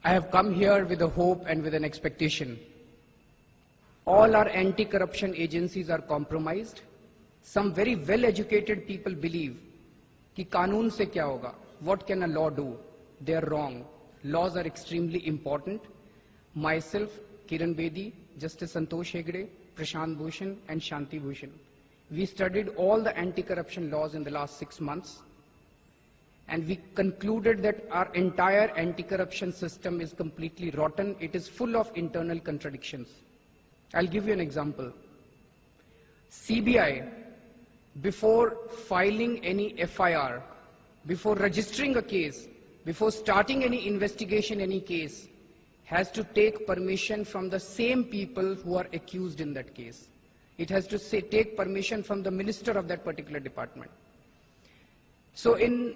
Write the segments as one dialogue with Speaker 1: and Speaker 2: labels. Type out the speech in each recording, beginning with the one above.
Speaker 1: I have come here with a hope and with an expectation. All our anti-corruption agencies are compromised. Some very well-educated people believe कि कानून से क्या होगा? What can a law do? They are wrong. Laws are extremely important. Myself, Kiran Bedi, Justice Santosh Hegde, Prashant Bhushan and Shanti Bhushan. We studied all the anti-corruption laws in the last 6 months, and we concluded that our entire anti-corruption system is completely rotten. It is full of internal contradictions. I'll give you an example. CBI, before filing any FIR, before registering a case, before starting any investigation, any case, has to take permission from the same people who are accused in that case. It has to take permission from the minister of that particular department. So in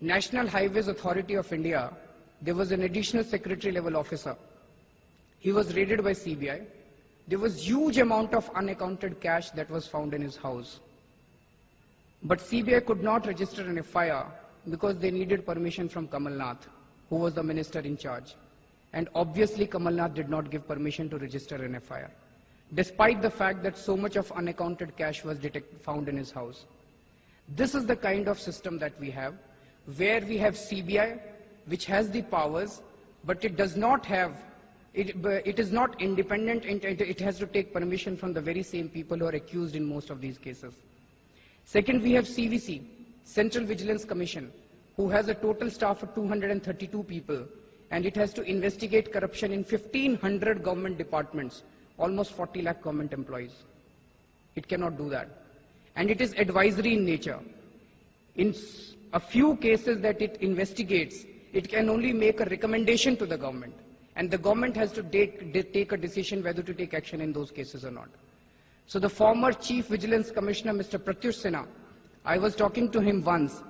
Speaker 1: National Highways Authority of India, there was an additional secretary level officer. He was raided by CBI. There was huge amount of unaccounted cash that was found in his house. But CBI could not register an FIR because they needed permission from Kamal Nath, who was the minister in charge. And obviously Kamal Nath did not give permission to register an FIR, despite the fact that so much of unaccounted cash was found in his house. This is the kind of system that we have, where we have CBI, which has the powers, but it does not have, it is not independent, and it has to take permission from the very same people who are accused in most of these cases. Second, we have CVC, Central Vigilance Commission, who has a total staff of 232 people, and it has to investigate corruption in 1,500 government departments, almost 40 lakh government employees. It cannot do that. And it is advisory in nature. In a few cases that it investigates, it can only make a recommendation to the government, and the government has to take a decision whether to take action in those cases or not. So the former Chief Vigilance Commissioner, Mr. Pratyush Sinha, I was talking to him once,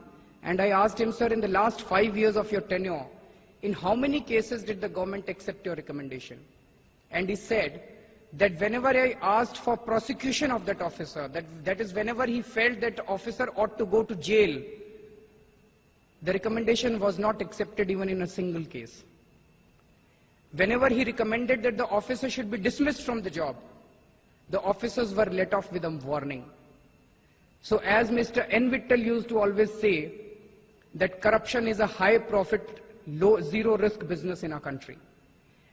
Speaker 1: and I asked him, sir, in the last 5 years of your tenure, in how many cases did the government accept your recommendation? And he said that whenever I asked for prosecution of that officer, that is whenever he felt that officer ought to go to jail, the recommendation was not accepted even in a single case. Whenever he recommended that the officer should be dismissed from the job, the officers were let off with a warning. So as Mr. N. Vittal used to always say, that corruption is a high profit, zero risk business in our country.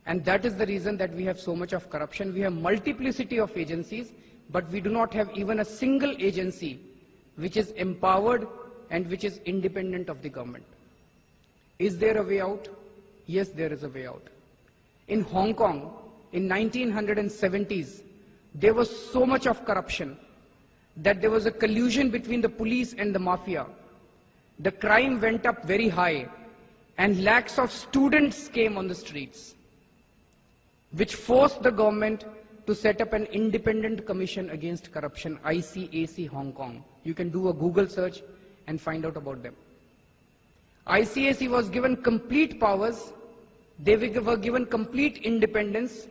Speaker 1: And that is the reason that we have so much of corruption. We have multiplicity of agencies, but we do not have even a single agency which is empowered and which is independent of the government. Is there a way out? Yes, there is a way out. In Hong Kong, in 1970s, there was so much of corruption that there was a collusion between the police and the mafia. The crime went up very high, and lakhs of students came on the streets, which forced the government to set up an independent commission against corruption, ICAC Hong Kong. You can do a Google search and find out about them. ICAC was given complete powers, they were given complete independence,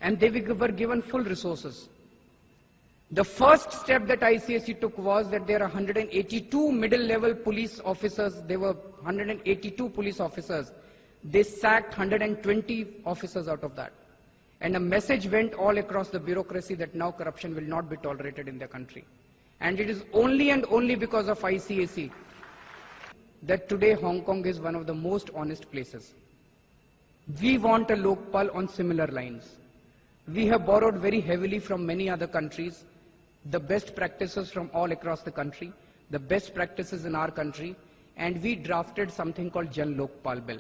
Speaker 1: and they were given full resources. The first step that ICAC took was that there are 182 middle-level police officers. There were 182 police officers. They sacked 120 officers out of that. And a message went all across the bureaucracy that now corruption will not be tolerated in the country. And it is only and only because of ICAC that today Hong Kong is one of the most honest places. We want a Lokpal on similar lines. We have borrowed very heavily from many other countries, the best practices from all across the country, the best practices in our country, and we drafted something called Jan Lokpal Bill.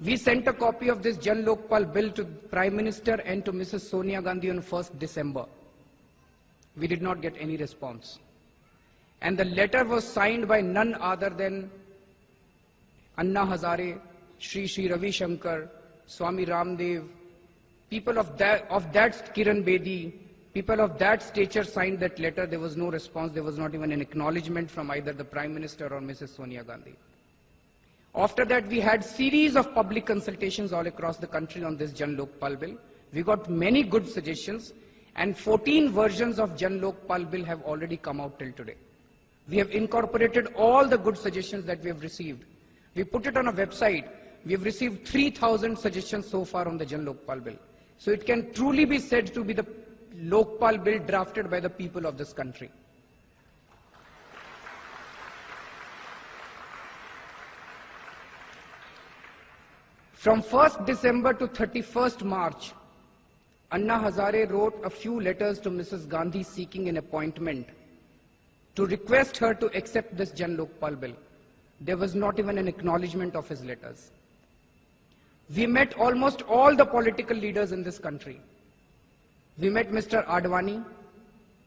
Speaker 1: We sent a copy of this Jan Lokpal Bill to Prime Minister and to Mrs. Sonia Gandhi on 1st December. We did not get any response. And the letter was signed by none other than Anna Hazare, Sri Ravi Shankar, Swami Ramdev, people of that Kiran Bedi, people of that stature signed that letter. There was no response. There was not even an acknowledgement from either the Prime Minister or Mrs. Sonia Gandhi. After that, we had series of public consultations all across the country on this Jan Lokpal Bill. We got many good suggestions, and 14 versions of Jan Lokpal Bill have already come out till today. We have incorporated all the good suggestions that we have received. We put it on a website We have received 3,000 suggestions so far on the Jan Lokpal bill. So it can truly be said to be the Lokpal bill drafted by the people of this country. From 1st December to 31st March, Anna Hazare wrote a few letters to Mrs. Gandhi seeking an appointment to request her to accept this Jan Lokpal bill. There was not even an acknowledgement of his letters. We met almost all the political leaders in this country. We met Mr. Advani,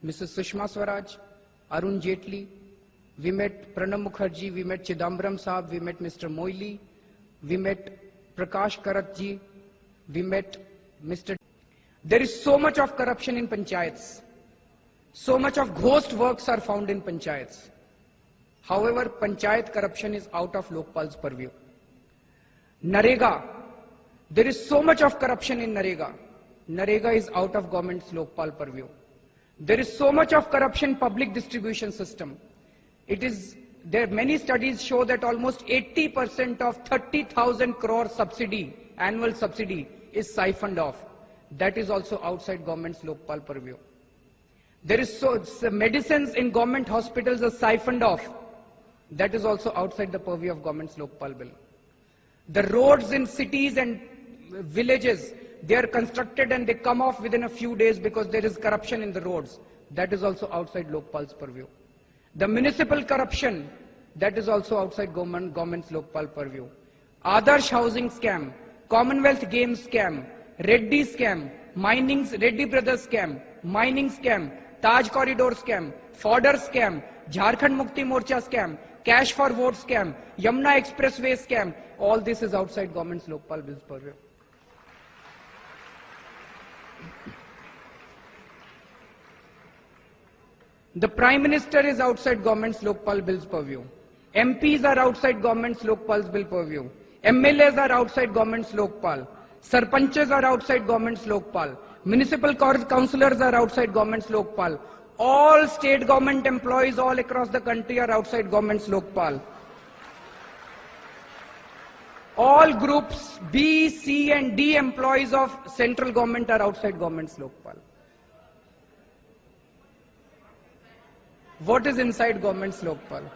Speaker 1: Mrs. Sushma Swaraj, Arun Jaitley. We met Pranab Mukherjee, we met Chidambaram Saab, we met Mr. Moily, we met Prakash Karat ji, we met Mr. There is so much of corruption in panchayats. So much of ghost works are found in panchayats. However, panchayat corruption is out of Lokpal's purview. Narega, there is so much of corruption in Narega. Narega is out of government's Lokpal purview. There is so much of corruption in public distribution system. Many studies show that almost 80% of 30,000 crore subsidy, annual subsidy, is siphoned off. That is also outside government's Lokpal purview. There is medicines in government hospitals are siphoned off. That is also outside the purview of government's Lokpal bill. The roads in cities and villages, they are constructed and they come off within a few days because there is corruption in the roads. That is also outside Lokpal's purview. The municipal corruption, that is also outside government's Lokpal purview. Adarsh housing scam, Commonwealth Games scam, Reddy scam, Reddy Brothers scam, mining scam, Taj Corridor scam, fodder scam, Jharkhand Mukti Morcha scam, cash for vote scam, Yamuna Expressway scam. All this is outside government's Lokpal bill's purview. The Prime Minister is outside government's Lokpal bill's purview. MPs are outside government's Lokpal's bill purview. MLAs are outside government's Lokpal. Sarpanches are outside government's Lokpal. Municipal councillors are outside government's Lokpal. All state government employees all across the country are outside government's Lokpal. All groups B, C and D employees of central government are outside government's Lokpal. What is inside government's Lokpal?